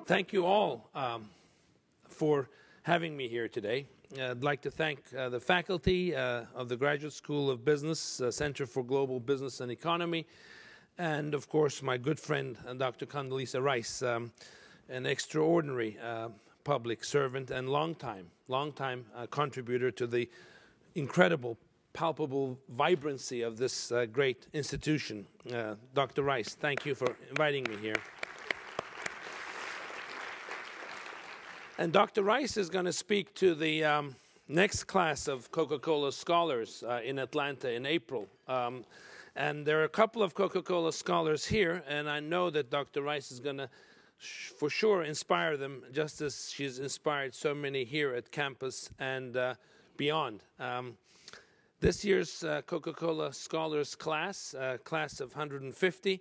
Thank you all for having me here today. I'd like to thank the faculty of the Graduate School of Business, Center for Global Business and Economy, and of course my good friend Dr. Condoleezza Rice, an extraordinary public servant and long-time contributor to the incredible, palpable vibrancy of this great institution. Dr. Rice, thank you for inviting me here. And Dr. Rice is going to speak to the next class of Coca-Cola scholars in Atlanta in April. And there are a couple of Coca-Cola scholars here, and I know that Dr. Rice is going to for sure inspire them, just as she's inspired so many here at campus and beyond. This year's Coca-Cola Scholars class, class of 150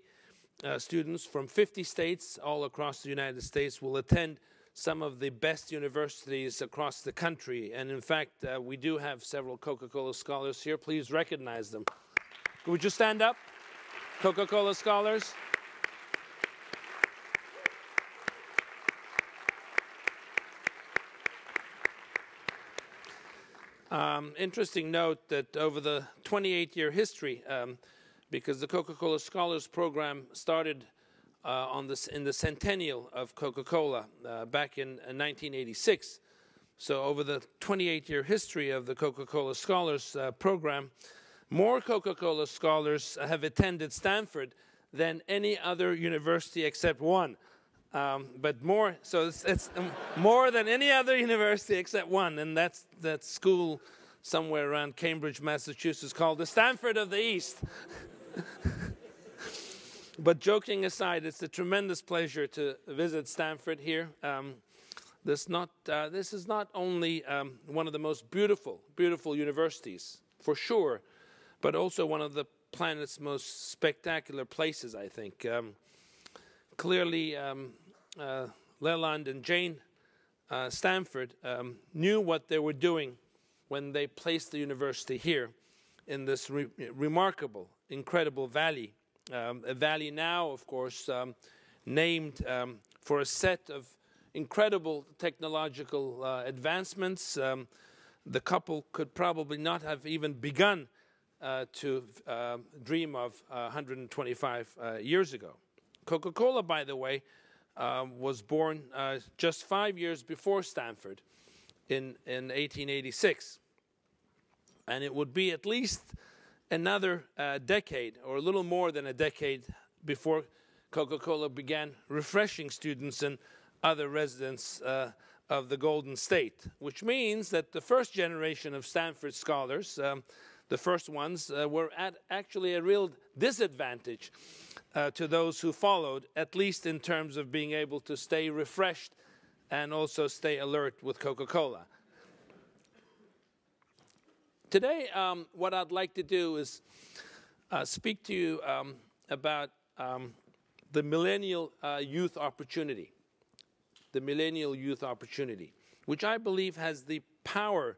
students from 50 states all across the United States, will attend some of the best universities across the country. And in fact, we do have several Coca-Cola scholars here. Please recognize them. Would you stand up? Coca-Cola scholars. Interesting note that over the 28-year history, because the Coca-Cola Scholars Program started in the centennial of Coca-Cola back in 1986. So over the 28-year history of the Coca-Cola Scholars Program, more Coca-Cola scholars have attended Stanford than any other university except one. But more, so it's more than any other university except one, and that's that school somewhere around Cambridge, Massachusetts, called the Stanford of the East. But joking aside, it's a tremendous pleasure to visit Stanford here. This is not only one of the most beautiful universities, for sure, but also one of the planet's most spectacular places, I think. Clearly, Leland and Jane Stanford knew what they were doing when they placed the university here in this remarkable, incredible valley. A valley now, of course, named for a set of incredible technological advancements. The couple could probably not have even begun to dream of 125 years ago. Coca-Cola, by the way, was born just 5 years before Stanford in 1886. And it would be at least another decade, or a little more than a decade, before Coca-Cola began refreshing students and other residents of the Golden State, which means that the first generation of Stanford scholars, the first ones, were at actually a real disadvantage to those who followed, at least in terms of being able to stay refreshed and also stay alert with Coca-Cola. Today, what I'd like to do is speak to you about the Millennial Youth Opportunity. The Millennial Youth Opportunity, which I believe has the power,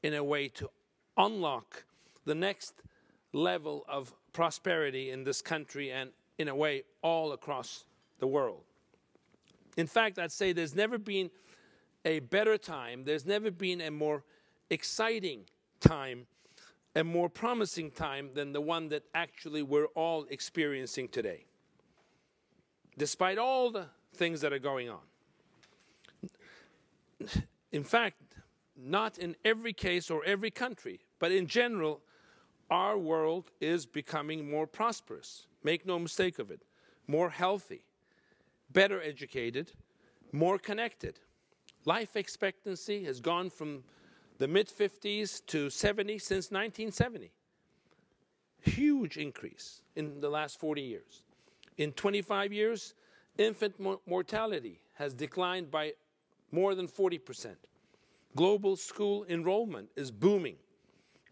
in a way, to unlock the next level of prosperity in this country and, in a way, all across the world. In fact, I'd say there's never been a better time, there's never been a more exciting time, a more promising time than the one that actually we're all experiencing today, despite all the things that are going on. In fact, not in every case or every country, but in general, our world is becoming more prosperous. Make no mistake of it. More healthy, better educated, more connected. Life expectancy has gone from the mid-50s to 70 since 1970. Huge increase in the last 40 years. In 25 years, infant mortality has declined by more than 40%. Global school enrollment is booming,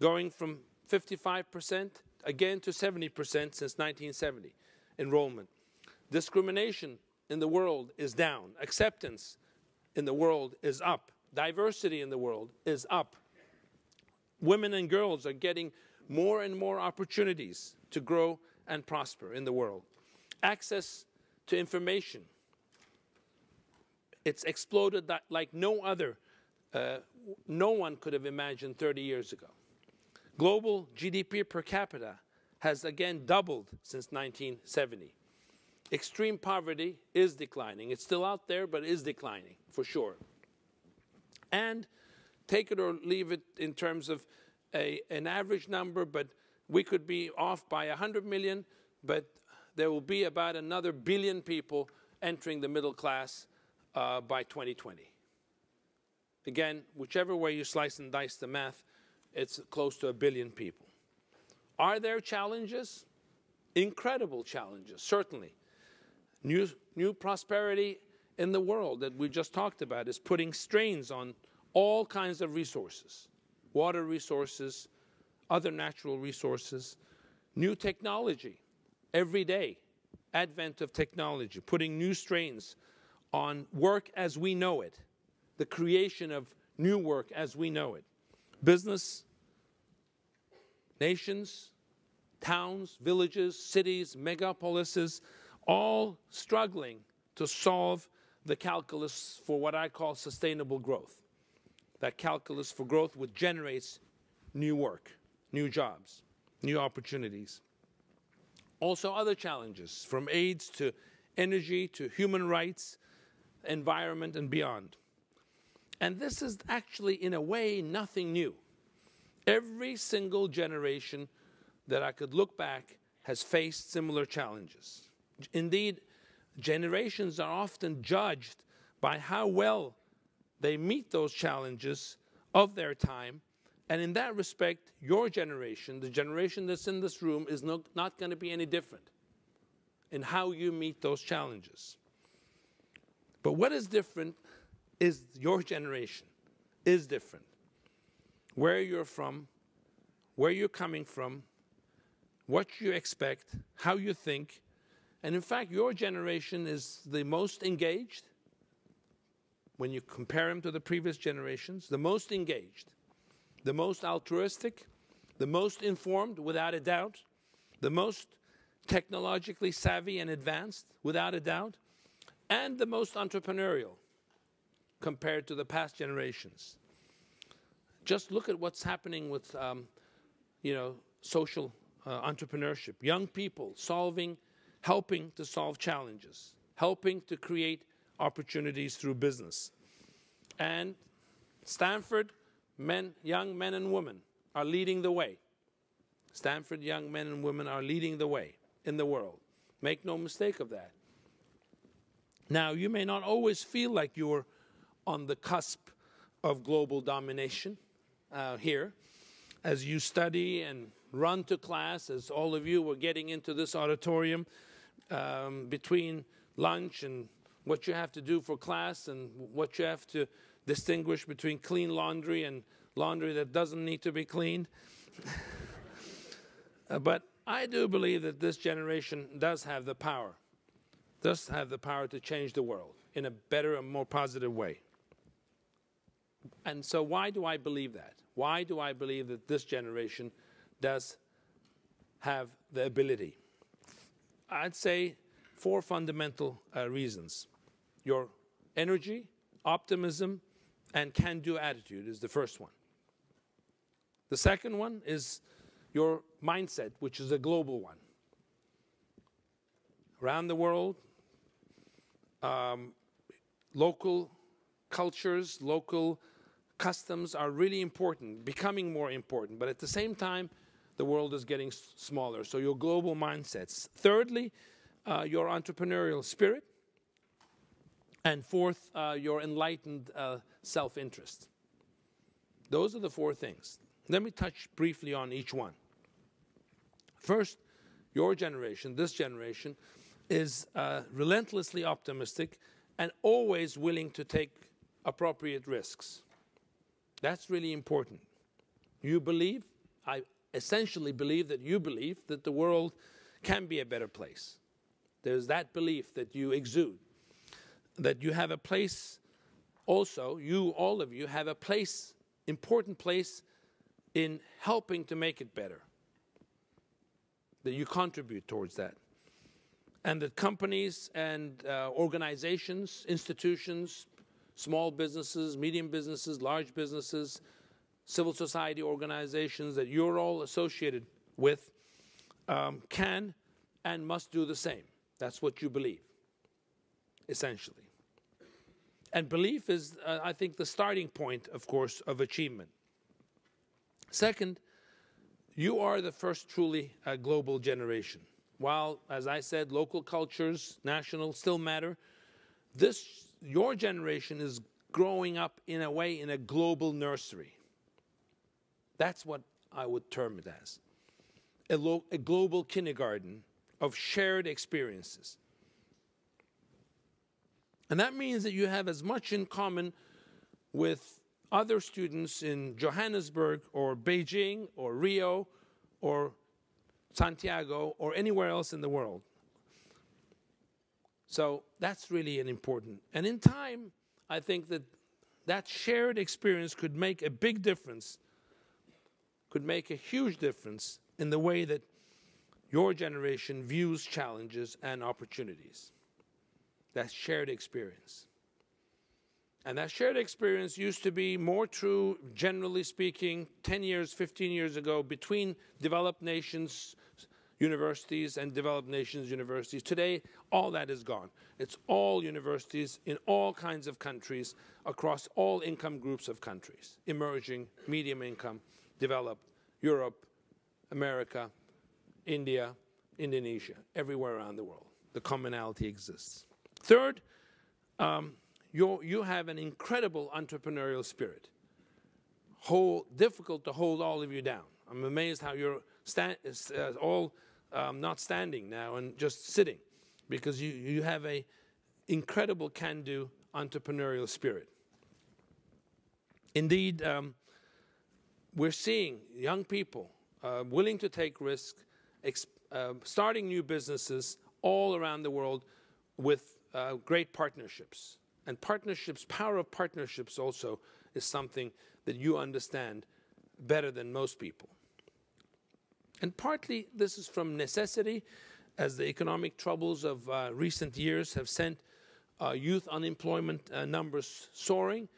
going from 55% again to 70% since 1970 enrollment. Discrimination in the world is down. Acceptance in the world is up. Diversity in the world is up. Women and girls are getting more and more opportunities to grow and prosper in the world. Access to information, It's exploded like no other, no one could have imagined 30 years ago. Global GDP per capita has again doubled since 1970. Extreme poverty is declining. It's still out there, but is declining, for sure. And take it or leave it in terms of an average number, but we could be off by 100 million, but there will be about another billion people entering the middle class by 2020. Again, whichever way you slice and dice the math, it's close to 1 billion people. Are there challenges? Incredible challenges, certainly. New prosperity in the world that we just talked about is putting strains on all kinds of resources, water resources, other natural resources, new technology, every day, advent of technology, putting new strains on work as we know it, the creation of new work as we know it. Business, nations, towns, villages, cities, megapolises, all struggling to solve the calculus for what I call sustainable growth. That calculus for growth which generates new work, new jobs, new opportunities. Also other challenges, from AIDS to energy to human rights, environment, and beyond. And this is actually, in a way, nothing new. Every single generation that I could look back has faced similar challenges. Indeed, generations are often judged by how well they meet those challenges of their time. And in that respect, your generation, the generation that's in this room, is not going to be any different in how you meet those challenges. But what is different is your generation is different. Where you're from, where you're coming from, what you expect, how you think. And in fact, your generation is the most engaged, when you compare them to the previous generations, the most engaged, the most altruistic, the most informed, without a doubt, the most technologically savvy and advanced, without a doubt, and the most entrepreneurial compared to the past generations. Just look at what's happening with, social entrepreneurship. Young people helping to solve challenges, helping to create opportunities through business. And Stanford young men and women are leading the way. Stanford young men and women are leading the way in the world. Make no mistake of that. Now, you may not always feel like you're on the cusp of global domination here. As you study and run to class, as all of you were getting into this auditorium, between lunch and what you have to do for class and what you have to distinguish between clean laundry and laundry that doesn't need to be cleaned. But I do believe that this generation does have the power to change the world in a better and more positive way. And so why do I believe that? Why do I believe that this generation does have the ability? I'd say 4 fundamental reasons. Your energy, optimism, and can-do attitude is the first one. The second one is your mindset, which is a global one. Around the world, local cultures, local customs are really important, becoming more important. But at the same time, the world is getting smaller. So your global mindsets. Thirdly, your entrepreneurial spirit. And fourth, your enlightened self-interest. Those are the 4 things. Let me touch briefly on each one. First, your generation, this generation, is relentlessly optimistic and always willing to take appropriate risks. That's really important. You believe, I essentially believe that you believe that the world can be a better place. There's that belief that you exude, that you have a place also, all of you have a place, important place in helping to make it better, that you contribute towards that. And that companies and organizations, institutions, small businesses, medium businesses, large businesses, civil society organizations that you're all associated with can and must do the same. That's what you believe, essentially. And belief is, I think, the starting point, of course, of achievement. Second, you are the first truly global generation. While, as I said, local cultures, national, still matter, your generation is growing up in a way in a global nursery. That's what I would term it as. A global kindergarten of shared experiences. And that means that you have as much in common with other students in Johannesburg or Beijing or Rio or Santiago or anywhere else in the world. So that's really an important. And in time, I think that shared experience could make a big difference, could make a huge difference in the way that your generation views challenges and opportunities. That shared experience. And that shared experience used to be more true, generally speaking, 10 years, 15 years ago, between developed nations, universities, and developed nations, universities. Today, all that is gone. It's all universities in all kinds of countries, across all income groups of countries. Emerging, medium income, developed, Europe, America, India, Indonesia, everywhere around the world. The commonality exists. Third, you have an incredible entrepreneurial spirit. Difficult to hold all of you down. I'm amazed how you're all not standing now and just sitting, because you have an incredible can-do entrepreneurial spirit. Indeed, we're seeing young people willing to take risks, starting new businesses all around the world with great partnerships. And partnerships, power of partnerships also is something that you understand better than most people. And partly this is from necessity, as the economic troubles of recent years have sent youth unemployment numbers soaring.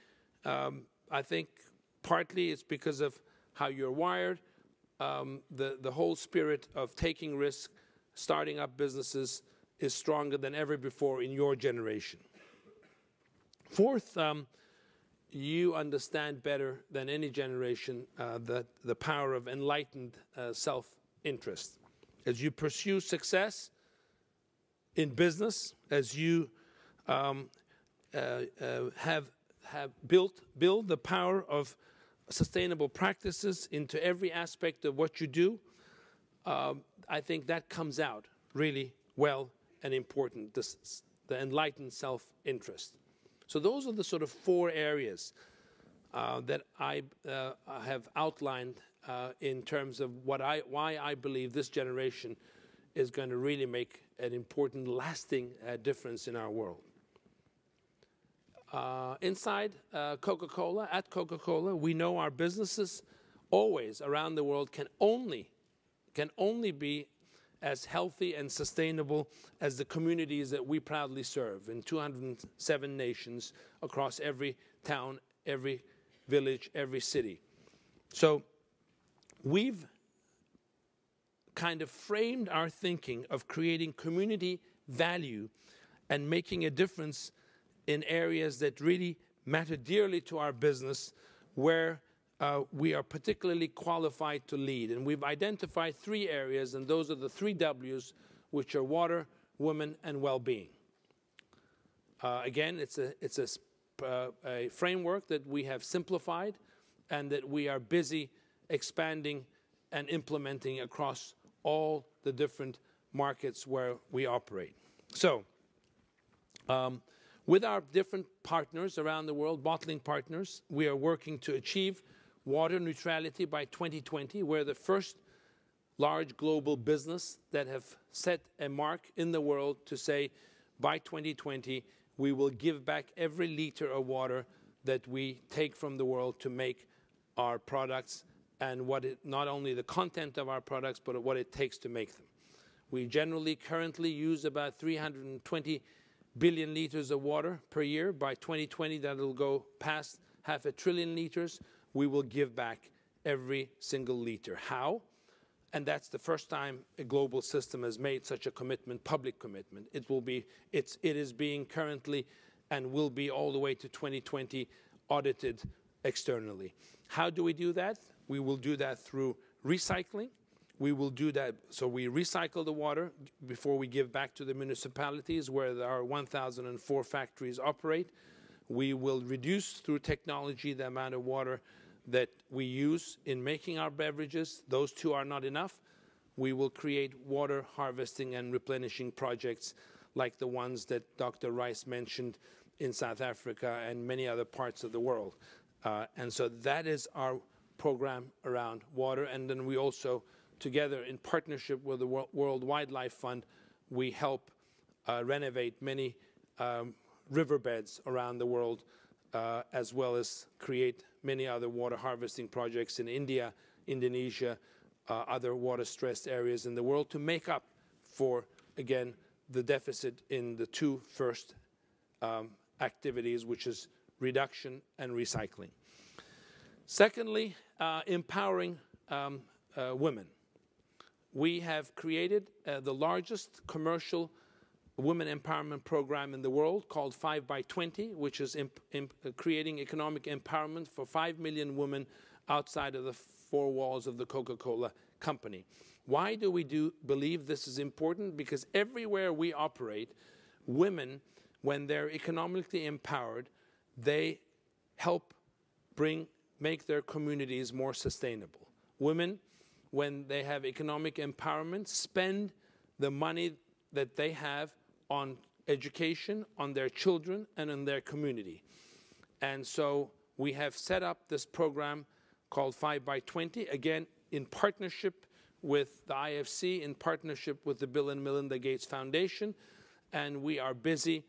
I think partly it's because of how you're wired, the whole spirit of taking risks, starting up businesses is stronger than ever before in your generation. Fourth, you understand better than any generation the power of enlightened self-interest. As you pursue success in business, as you build the power of sustainable practices into every aspect of what you do, I think that comes out really well and important, the enlightened self-interest. So those are the sort of four areas that I have outlined in terms of why I believe this generation is going to really make an important, lasting difference in our world. Inside Coca-Cola, at Coca-Cola, we know our businesses always around the world can only be as healthy and sustainable as the communities that we proudly serve in 207 nations across every town, every village, every city. So we've kind of framed our thinking of creating community value and making a difference in areas that really matter dearly to our business, where we are particularly qualified to lead. And we've identified three areas, and those are the three W's, which are water, women, and well-being. Again, it's a framework that we have simplified and that we are busy expanding and implementing across all the different markets where we operate. So, with our different partners around the world, bottling partners, we are working to achieve water neutrality by 2020. We're the first large global business that have set a mark in the world to say, by 2020, we will give back every liter of water that we take from the world to make our products, and not only the content of our products, but what it takes to make them. We generally currently use about 320 billion liters of water per year. By 2020, that'll go past 500 billion liters. We will give back every single liter. How? And that's the first time a global system has made such a commitment, public commitment. It is being currently and will be all the way to 2020 audited externally. How do we do that? We will do that through recycling. We will do that, so we recycle the water before we give back to the municipalities where our 1,004 factories operate. We will reduce through technology the amount of water that we use in making our beverages. Those two are not enough. We will create water harvesting and replenishing projects like the ones that Dr. Rice mentioned in South Africa and many other parts of the world. And so that is our program around water. And then we also, together in partnership with the World Wildlife Fund, we help renovate many riverbeds around the world, as well as create many other water harvesting projects in India, Indonesia, other water-stressed areas in the world to make up for, again, the deficit in the two first activities, which is reduction and recycling. Secondly, empowering women. We have created the largest commercial women empowerment program in the world called 5x20, which is creating economic empowerment for 5 million women outside of the four walls of the Coca-Cola company. Why do we believe this is important? Because everywhere we operate, women, when they're economically empowered, they help make their communities more sustainable. Women, when they have economic empowerment, spend the money that they have on education, on their children, and on their community. And so we have set up this program called 5x20, again, in partnership with the IFC, in partnership with the Bill and Melinda Gates Foundation, and we are busy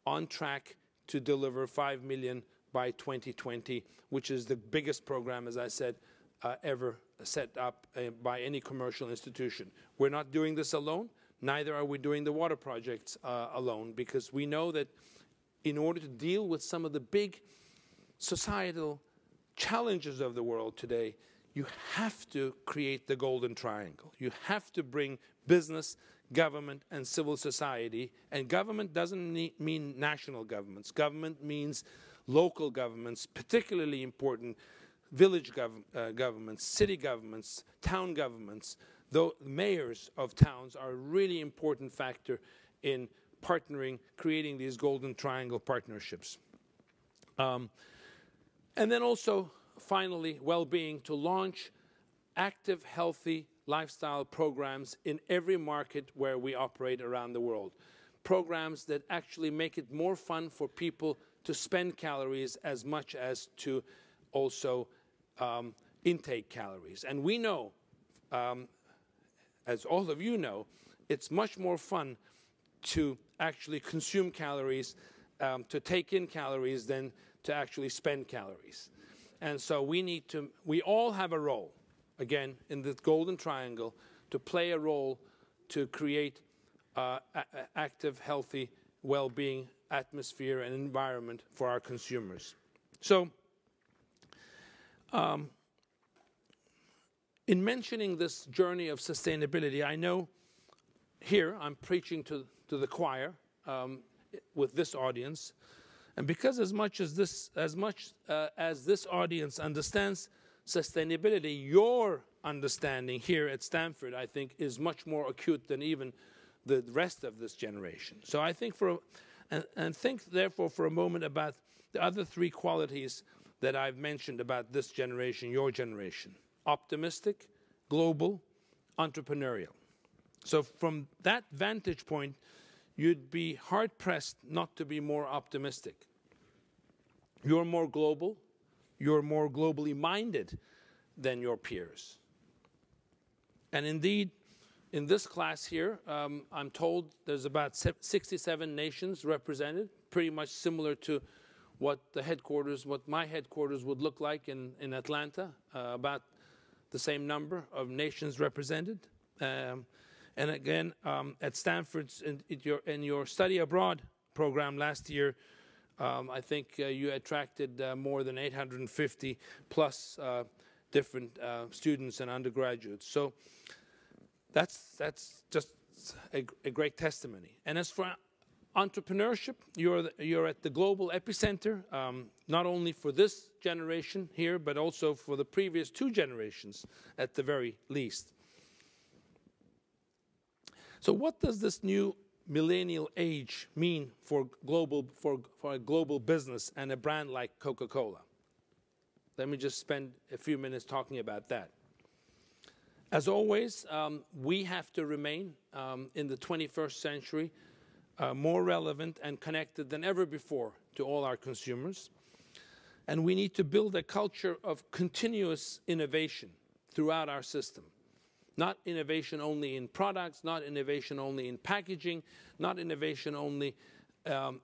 on track to deliver 5 million by 2020, which is the biggest program, as I said, ever set up by any commercial institution. We're not doing this alone. Neither are we doing the water projects alone, because we know that in order to deal with some of the big societal challenges of the world today, you have to create the golden triangle. You have to bring business, government, and civil society. And government doesn't mean national governments. Government means local governments, particularly important village governments, city governments, town governments. Though mayors of towns are a really important factor in partnering, creating these golden triangle partnerships. And then also, finally, well-being, to launch active, healthy lifestyle programs in every market where we operate around the world. Programs that actually make it more fun for people to spend calories as much as to also intake calories. And we know, as all of you know, it's much more fun to actually consume calories, to take in calories, than to actually spend calories. And so we all have a role, again, in the golden triangle, to play a role to create active, healthy, well-being atmosphere and environment for our consumers. So, in mentioning this journey of sustainability, I know here I'm preaching to the choir with this audience, and because as much as this audience understands sustainability, your understanding here at Stanford, I think, is much more acute than even the rest of this generation. So I think think therefore for a moment about the other three qualities that I've mentioned about this generation, your generation: optimistic, global, entrepreneurial. So from that vantage point, you'd be hard-pressed not to be more optimistic. You're more global, you're more globally minded than your peers. And indeed, in this class here, I'm told there's about 67 nations represented, pretty much similar to what my headquarters would look like in Atlanta, about the same number of nations represented. And again, at Stanford's, in your study abroad program last year. I think you attracted more than 850 plus different students and undergraduates. So that's just a great testimony. And as for entrepreneurship, you're at the global epicenter, not only for this generation here, but also for the previous 2 generations at the very least. So what does this new millennial age mean for a global business and a brand like Coca-Cola? Let me just spend a few minutes talking about that. As always, we have to remain in the 21st century more relevant and connected than ever before to all our consumers. And we need to build a culture of continuous innovation throughout our system. Not innovation only in products, not innovation only in packaging, not innovation only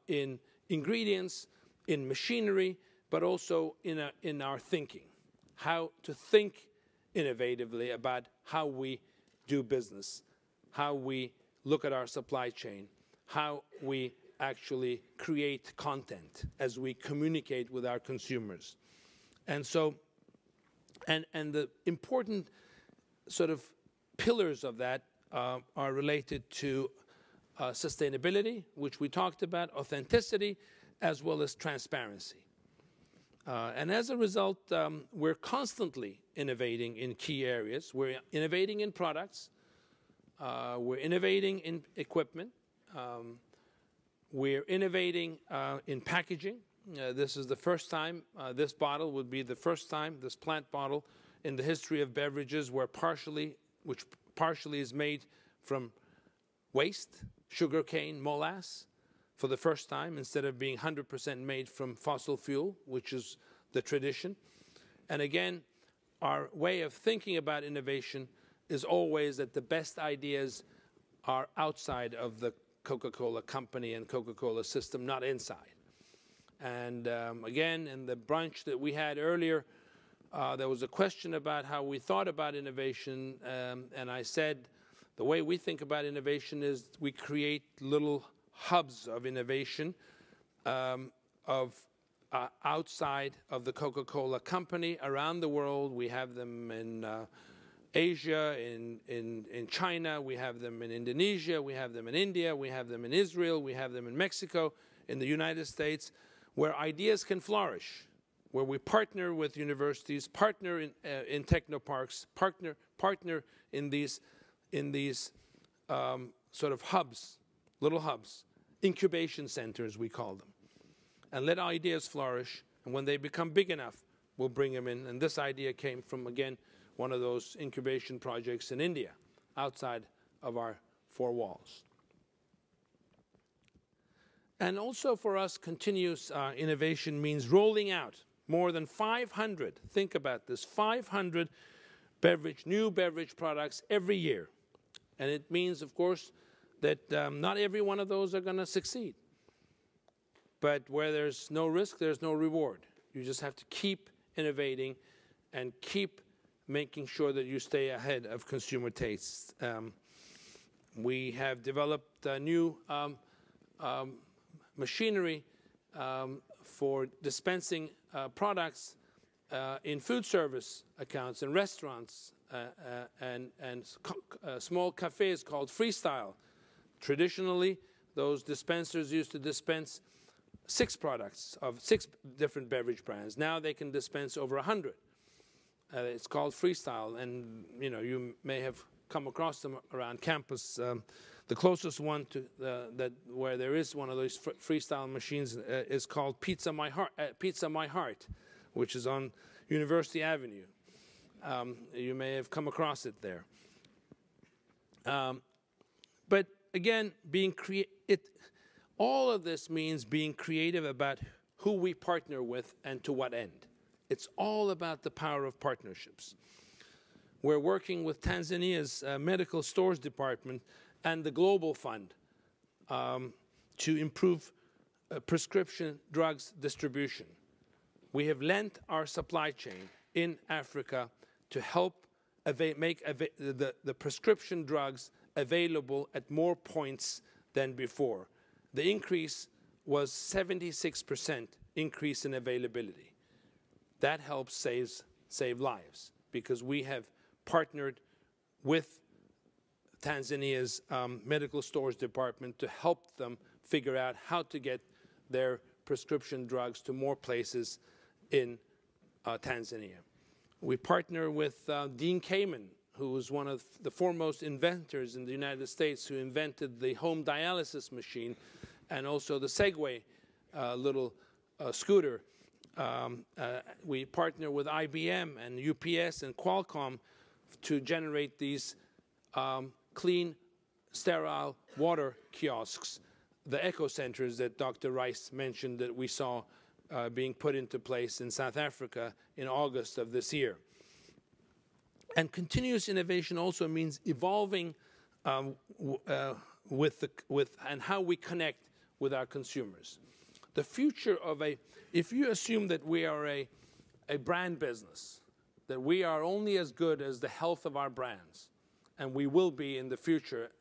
in ingredients, in machinery, but also in our thinking. How to think innovatively about how we do business, how we look at our supply chain, how we actually create content as we communicate with our consumers. And so, and the important sort of pillars of that are related to sustainability, which we talked about, authenticity, as well as transparency. And as a result, we're constantly innovating in key areas. We're innovating in products. We're innovating in equipment. We're innovating in packaging. This is the first time, this bottle would be the first time, this plant bottle in the history of beverages which partially is made from waste, sugarcane, molasses, for the first time, instead of being 100% made from fossil fuel, which is the tradition. And again, our way of thinking about innovation is always that the best ideas are outside of the Coca-Cola company and Coca-Cola system, not inside. And again, in the brunch that we had earlier, there was a question about how we thought about innovation, and I said the way we think about innovation is we create little hubs of innovation outside of the Coca-Cola company around the world. We have them in Asia, in China, we have them in Indonesia, we have them in India, we have them in Israel, we have them in Mexico, in the United States, where ideas can flourish, where we partner with universities, partner in technoparks, partner in these sort of hubs, little hubs, incubation centers we call them, and let ideas flourish. And when they become big enough, we'll bring them in. And this idea came from, again, one of those incubation projects in India, outside of our 4 walls. And also for us, continuous innovation means rolling out more than 500, think about this, 500 new beverage products every year. And it means, of course, that not every one of those are going to succeed. But where there's no risk, there's no reward. You just have to keep innovating and keep making sure that you stay ahead of consumer tastes. We have developed new machinery for dispensing products in food service accounts and restaurants and small cafes called Freestyle. Traditionally, those dispensers used to dispense 6 products of 6 different beverage brands. Now they can dispense over 100. It's called Freestyle, and you may have come across them around campus. The closest one to where there is one of those Freestyle machines is called Pizza My Heart, which is on University Avenue. You may have come across it there. But again, all of this means being creative about who we partner with and to what end. It's all about the power of partnerships. We're working with Tanzania's Medical Stores Department and the Global Fund to improve prescription drugs distribution. We have lent our supply chain in Africa to help make the prescription drugs available at more points than before. The increase was 76% increase in availability. That helps save lives, because we have partnered with Tanzania's medical stores department to help them figure out how to get their prescription drugs to more places in Tanzania. We partner with Dean Kamen, who was one of the foremost inventors in the United States, who invented the home dialysis machine and also the Segway little scooter. We partner with IBM and UPS and Qualcomm to generate these clean, sterile water kiosks, the eco centers that Dr. Rice mentioned that we saw being put into place in South Africa in August of this year. And continuous innovation also means evolving with and how we connect with our consumers. The future of if you assume that we are a brand business, that we are only as good as the health of our brands, and we will be in the future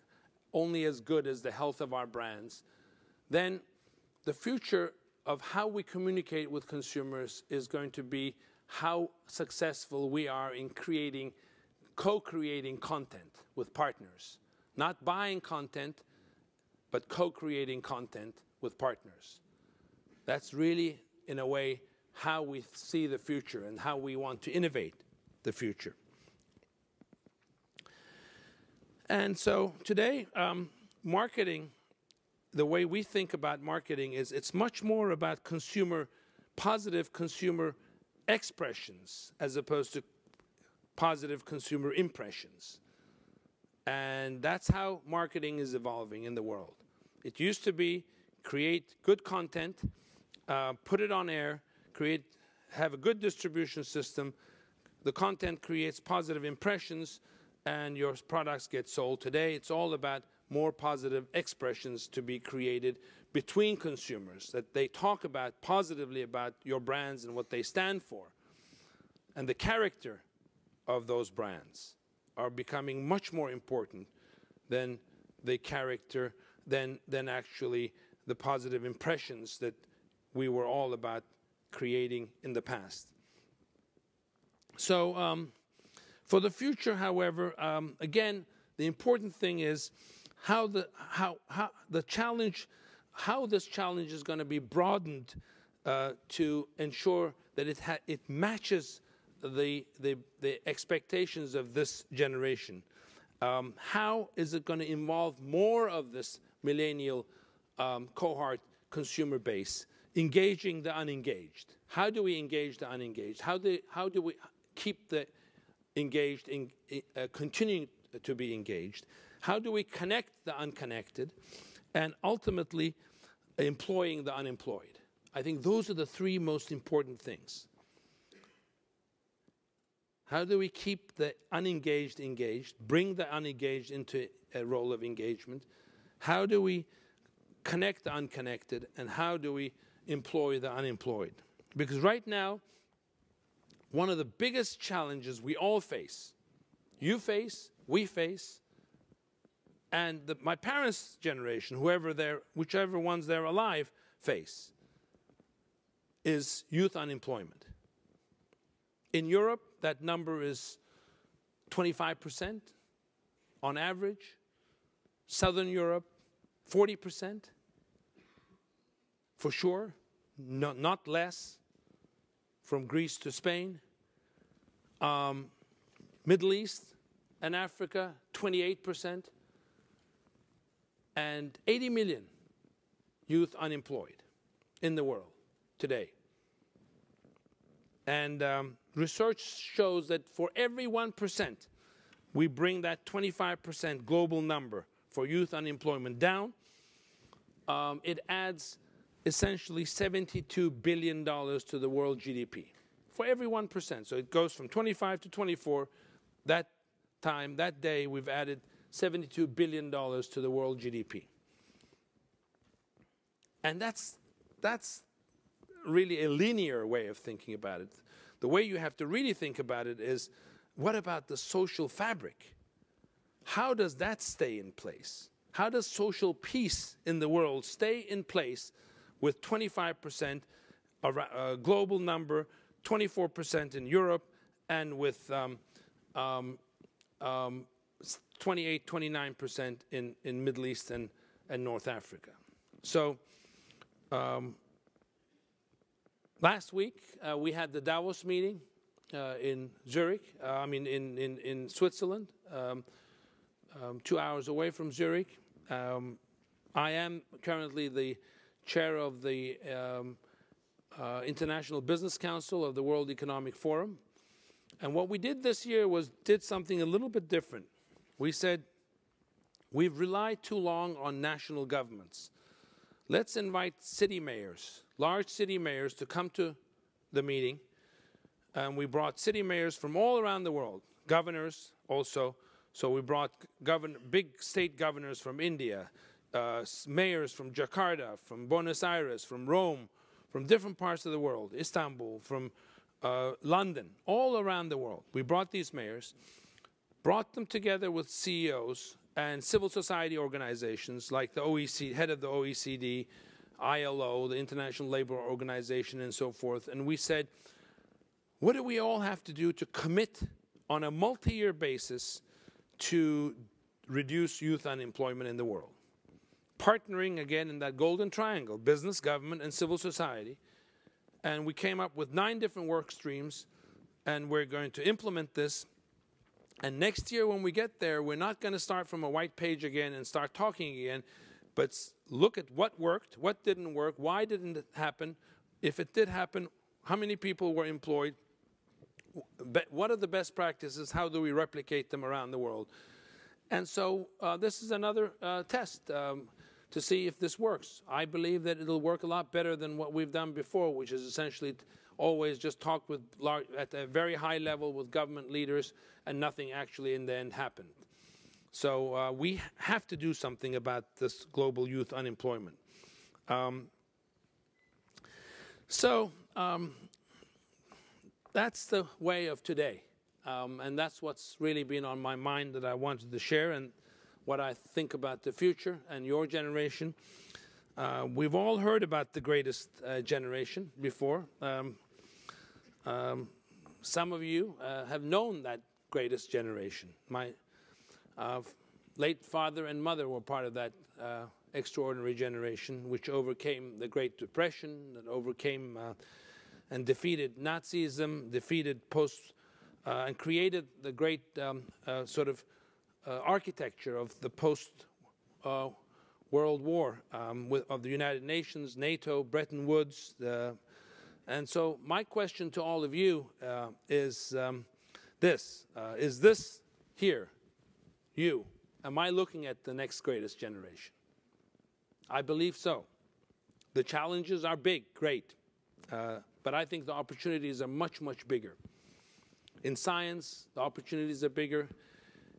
only as good as the health of our brands, then the future of how we communicate with consumers is going to be how successful we are in co-creating content with partners. Not buying content, but co-creating content with partners. That's really, in a way, how we see the future and how we want to innovate the future. And so today, marketing, the way we think about marketing is it's much more about positive consumer expressions as opposed to positive consumer impressions. And that's how marketing is evolving in the world. It used to be create good content, put it on air, have a good distribution system, the content creates positive impressions, and your products get sold. Today, it's all about more positive expressions to be created between consumers, that they talk about positively about your brands and what they stand for. And the character of those brands are becoming much more important than the character, than actually the positive impressions that we were all about creating in the past. So for the future, however, again, the important thing is how this challenge is going to be broadened to ensure that it matches the expectations of this generation. How is it going to involve more of this millennial cohort consumer base, engaging the unengaged? How do we engage the unengaged? How do we keep the engaged continuing to be engaged? How do we connect the unconnected, and ultimately employing the unemployed? I think those are the three most important things. How do we keep the unengaged engaged, bring the unengaged into a role of engagement? How do we connect the unconnected, and how do we employ the unemployed? Because right now, one of the biggest challenges we all face, you face, we face, and my parents' generation, whichever ones they're alive, face, is youth unemployment. In Europe, that number is 25% on average. Southern Europe, 40%, for sure, not less, from Greece to Spain. Middle East and Africa, 28%. And 80 million youth unemployed in the world today. And research shows that for every 1%, we bring that 25% global number for youth unemployment down. It adds essentially $72 billion to the world GDP for every 1%. So it goes from 25 to 24. That day, we've added $72 billion to the world GDP. And that's really a linear way of thinking about it. The way you have to really think about it is, what about the social fabric? How does that stay in place? How does social peace in the world stay in place with 25%, a global number, 24% in Europe, and with 28, 29% in Middle East and North Africa. So last week we had the Davos meeting in Zurich, in Switzerland, 2 hours away from Zurich. I am currently the chair of the International Business Council of the World Economic Forum. And what we did this year was did something a little bit different. We said, we've relied too long on national governments. Let's invite city mayors, large city mayors, to come to the meeting. And we brought city mayors from all around the world, governors also. So we brought big state governors from India, mayors from Jakarta, from Buenos Aires, from Rome, from different parts of the world, Istanbul, from London, all around the world. We brought these mayors, brought them together with CEOs and civil society organizations like the OECD, head of the OECD, ILO, the International Labor Organization, and so forth. And we said, what do we all have to do to commit on a multi-year basis to reduce youth unemployment in the world? Partnering, again, in that golden triangle, business, government, and civil society. And we came up with 9 different work streams, and we're going to implement this. And next year when we get there, we're not going to start from a white page again and start talking again, but look at what worked, what didn't work, why didn't it happen, if it did happen, how many people were employed, what are the best practices, how do we replicate them around the world. And so this is another test to see if this works. I believe that it'll work a lot better than what we've done before, which is essentially always just talk with at a very high level with government leaders, and nothing actually in the end happened. So we have to do something about this global youth unemployment. That's the way of today. And that's what's really been on my mind that I wanted to share, and what I think about the future and your generation. We've all heard about the greatest generation before. Some of you have known that greatest generation. My late father and mother were part of that extraordinary generation, which overcame the Great Depression, that overcame and defeated Nazism, defeated and created the great architecture of the post-World War of the United Nations, NATO, Bretton Woods. And so my question to all of you is this. Is this here, you? Am I looking at the next greatest generation? I believe so. The challenges are big, great. But I think the opportunities are much, much bigger. In science, the opportunities are bigger.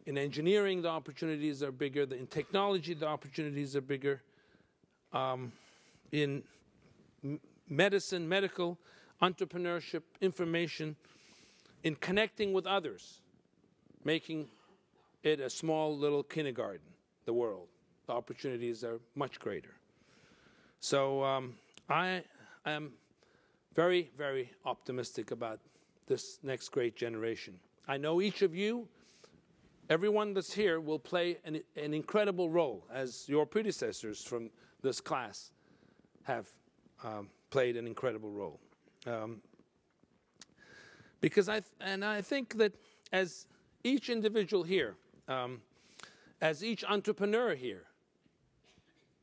In engineering, the opportunities are bigger. In technology, the opportunities are bigger. In medicine, medical, entrepreneurship, information, in connecting with others, making it a small little kindergarten, the world. The opportunities are much greater. So I am very, very optimistic about this next great generation. I know each of you, everyone that's here, will play an incredible role, as your predecessors from this class have played an incredible role. Because I think that as each individual here, as each entrepreneur here,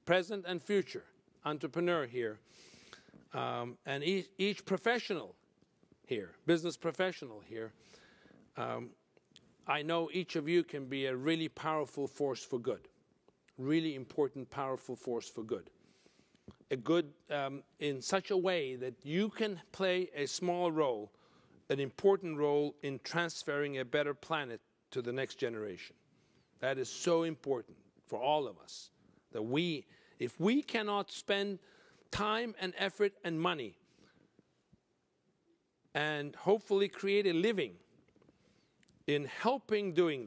present and future entrepreneur here, and each professional here, business professional here, I know each of you can be a really powerful force for good, really important, powerful force for good. A good in such a way that you can play a small role, an important role in transferring a better planet to the next generation. That is so important for all of us, that if we cannot spend time and effort and money and hopefully create a living in helping doing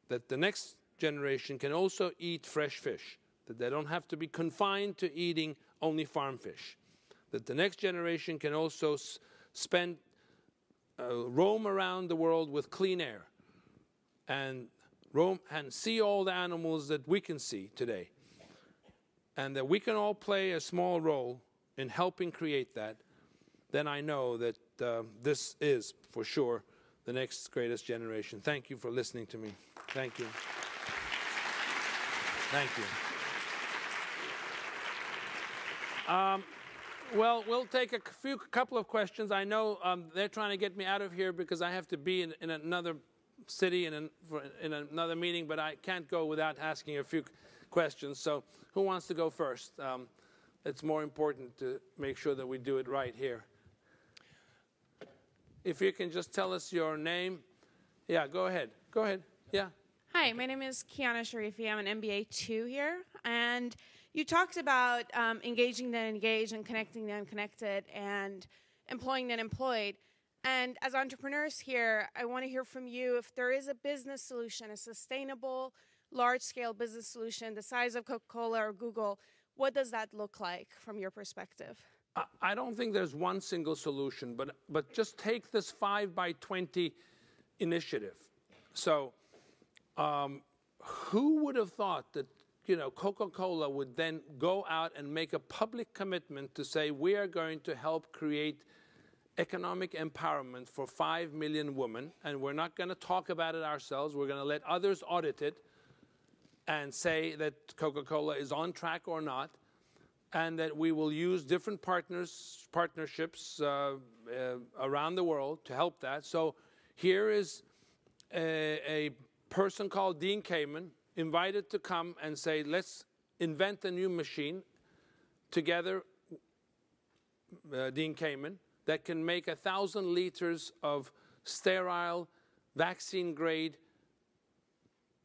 that the next generation can also eat fresh fish, that they don't have to be confined to eating only farm fish, that the next generation can also roam around the world with clean air and roam and see all the animals that we can see today, and that we can all play a small role in helping create that, then I know that this is, for sure, the next greatest generation. Thank you for listening to me. Thank you. Thank you. Well, we'll take a couple of questions. I know they're trying to get me out of here because I have to be in another city in another meeting, but I can't go without asking a few questions. So who wants to go first? It's more important to make sure that we do it right here. If you can just tell us your name. Yeah, go ahead. Go ahead. Yeah. Hi, my name is Kiana Sharifi. I'm an MBA 2 here. And you talked about engaging the engaged and connecting the unconnected and employing the unemployed. And as entrepreneurs here, I want to hear from you if there is a business solution, a sustainable, large-scale business solution, the size of Coca-Cola or Google. What does that look like from your perspective? I don't think there's one single solution, but just take this 5 by 20 initiative. So who would have thought that Coca-Cola would then go out and make a public commitment to say we are going to help create economic empowerment for 5 million women, and we're not going to talk about it ourselves. We're going to let others audit it and say that Coca-Cola is on track or not, and that we will use different partnerships around the world to help that. So here is a person called Dean Kamen invited to come and say, let's invent a new machine together, Dean Kamen, that can make 1,000 liters of sterile, vaccine-grade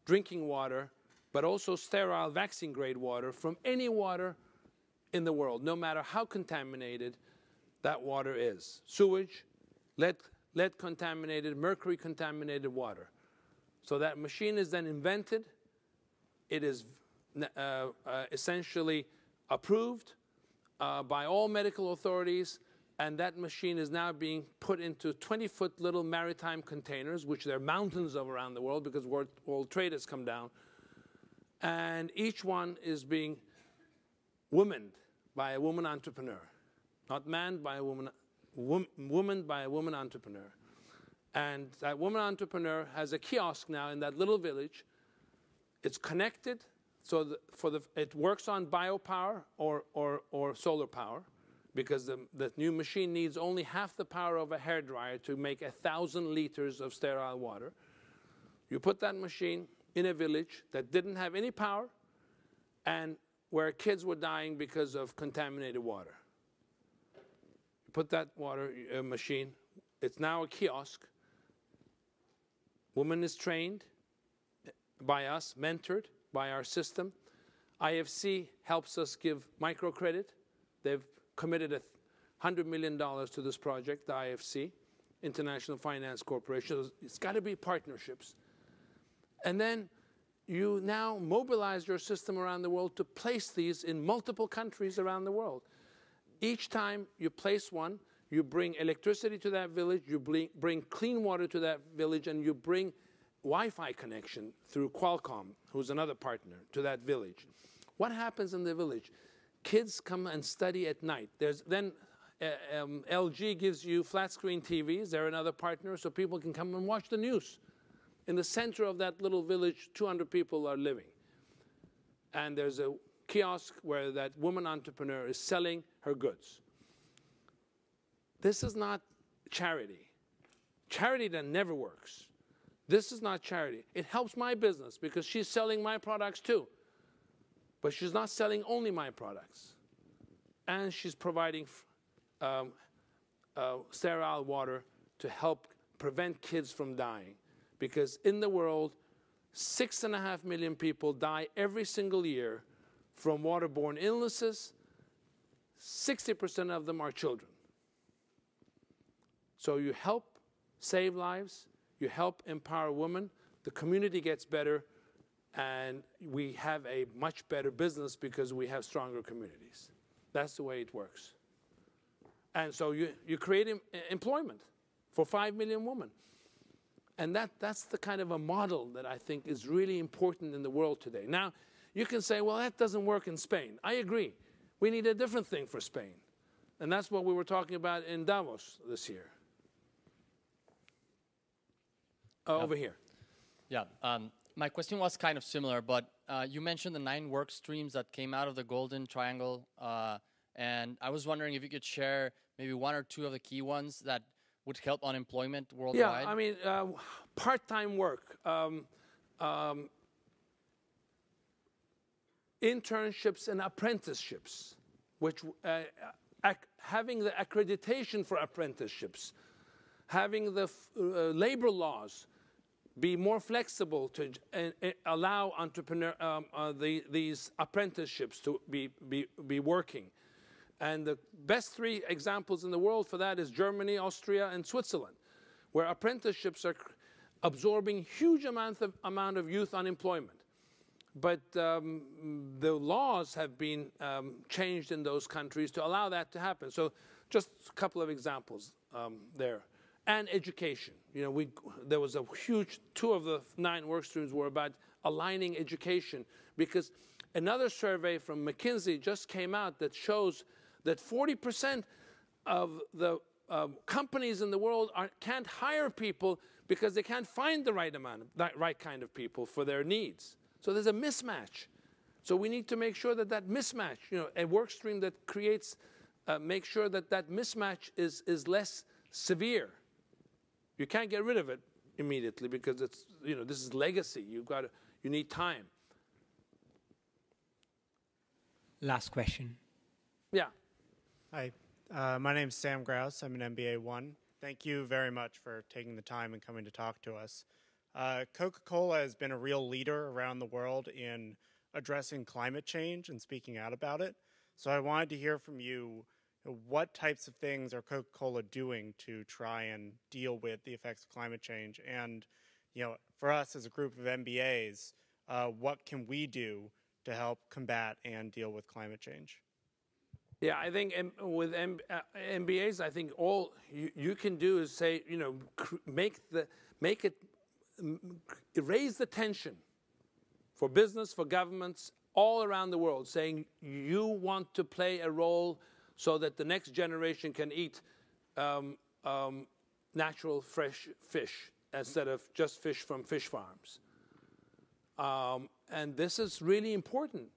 drinking water, but also sterile, vaccine-grade water from any water in the world, no matter how contaminated that water is. Sewage, lead-contaminated, mercury-contaminated water. So that machine is then invented. It is essentially approved by all medical authorities, and that machine is now being put into 20-foot little maritime containers, which there are mountains of around the world because world trade has come down. And each one is being womaned by a woman entrepreneur. Not manned by a woman, womaned by a woman entrepreneur. And that woman entrepreneur has a kiosk now in that little village. It's connected, so it works on biopower or solar power, because the new machine needs only half the power of a hairdryer to make 1,000 liters of sterile water. You put that machine in a village that didn't have any power and where kids were dying because of contaminated water. You put that machine, it's now a kiosk. Woman is trained by us, mentored by our system. IFC helps us give microcredit. They've committed $100 million to this project, the IFC, International Finance Corporation. It's got to be partnerships. And then you now mobilize your system around the world to place these in multiple countries around the world. Each time you place one, you bring electricity to that village, you bring clean water to that village, and you bring Wi-Fi connection through Qualcomm, who's another partner, to that village. What happens in the village? Kids come and study at night. Then LG gives you flat screen TVs. They're another partner, so people can come and watch the news. In the center of that little village, 200 people are living. And there's a kiosk where that woman entrepreneur is selling her goods. This is not charity. Charity that never works. This is not charity. It helps my business because she's selling my products too. But she's not selling only my products. And she's providing sterile water to help prevent kids from dying. Because in the world, 6.5 million people die every single year from waterborne illnesses. 60% of them are children. So you help save lives, you help empower women, the community gets better, And we have a much better business because we have stronger communities. That's the way it works. And so you create employment for 5 million women. And that's the kind of a model that I think is really important in the world today. Now, you can say, well, that doesn't work in Spain. I agree. We need a different thing for Spain. And that's what we were talking about in Davos this year. Over here. Yeah. My question was kind of similar, but you mentioned the 9 work streams that came out of the Golden Triangle. And I was wondering if you could share maybe 1 or 2 of the key ones that would help unemployment worldwide. Yeah, I mean, part-time work, internships and apprenticeships, which having the accreditation for apprenticeships, having the labor laws be more flexible to allow these apprenticeships to be working. And the best 3 examples in the world for that is Germany, Austria, and Switzerland, where apprenticeships are absorbing huge amount of youth unemployment. But the laws have been changed in those countries to allow that to happen. So just a couple of examples there. And education. You know, there was a huge, 2 of the 9 work streams were about aligning education, because another survey from McKinsey just came out that shows that 40% of the companies in the world can't hire people because they can't find the right kind of people for their needs. So there's a mismatch. So we need to make sure that that mismatch, you know, a work stream that creates, make sure that that mismatch is less severe. You can't get rid of it immediately because it's, you know, this is legacy. You need time. Last question. Yeah. Hi, my name's Sam Grouse. I'm an MBA 1. Thank you very much for taking the time and coming to talk to us. Coca-Cola has been a real leader around the world in addressing climate change and speaking out about it. So I wanted to hear from you, what types of things are Coca-Cola doing to try and deal with the effects of climate change? And, you know, for us as a group of MBAs, what can we do to help combat and deal with climate change? Yeah, I think with MBAs, I think all you can do is say, you know, raise the tension for business, for governments all around the world, saying you want to play a role so that the next generation can eat natural fresh fish instead of just fish from fish farms. And this is really important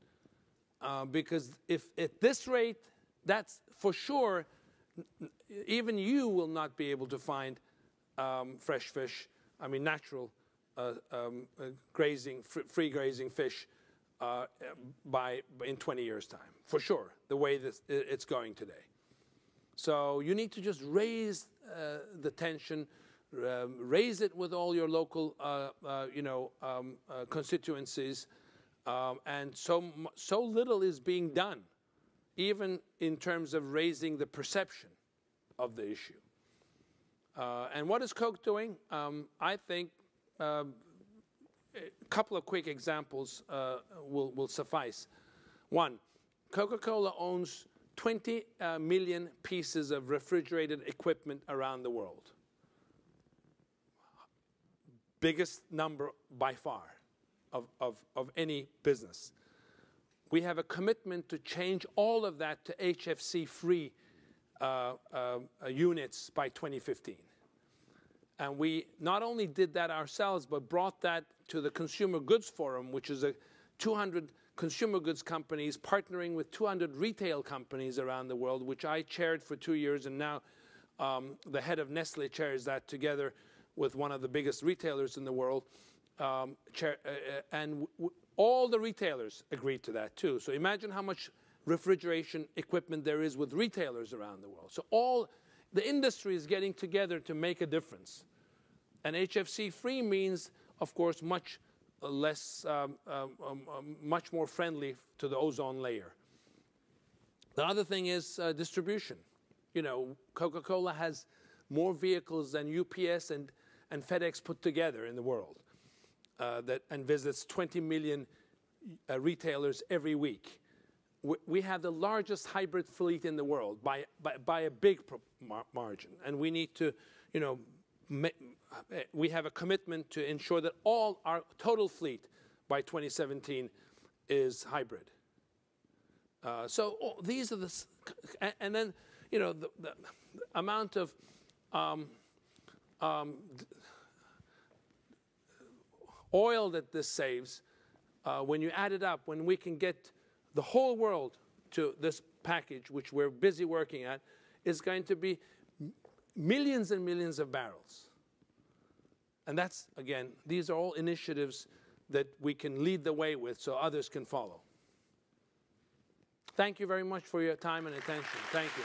because if at this rate, that's for sure, even you will not be able to find fresh fish, I mean natural free grazing fish in 20 years' time, for sure, the way it's going today. So you need to just raise the tension, raise it with all your local, constituencies, and so little is being done, even in terms of raising the perception of the issue. And what is Coke doing? I think a couple of quick examples will suffice. One, Coca-Cola owns 20 million pieces of refrigerated equipment around the world. Biggest number by far of any business. We have a commitment to change all of that to HFC-free units by 2015. And we not only did that ourselves, but brought that to the Consumer Goods Forum, which is a 200 consumer goods companies partnering with 200 retail companies around the world, which I chaired for 2 years, and now the head of Nestle chairs that together with one of the biggest retailers in the world. And all the retailers agreed to that too. So imagine how much refrigeration equipment there is with retailers around the world. So all the industry is getting together to make a difference. And HFC-free means, of course, much less, much more friendly to the ozone layer. The other thing is distribution. You know, Coca-Cola has more vehicles than UPS and FedEx put together in the world. and visits 20 million retailers every week. We have the largest hybrid fleet in the world by a big margin, and we need to, you know, we have a commitment to ensure that all our total fleet by 2017 is hybrid. So these are the, and then, you know, the amount of oil that this saves, when you add it up, when we can get the whole world to this package, which we're busy working at, is going to be millions and millions of barrels. And that's, again, these are all initiatives that we can lead the way with so others can follow. Thank you very much for your time and attention. Thank you.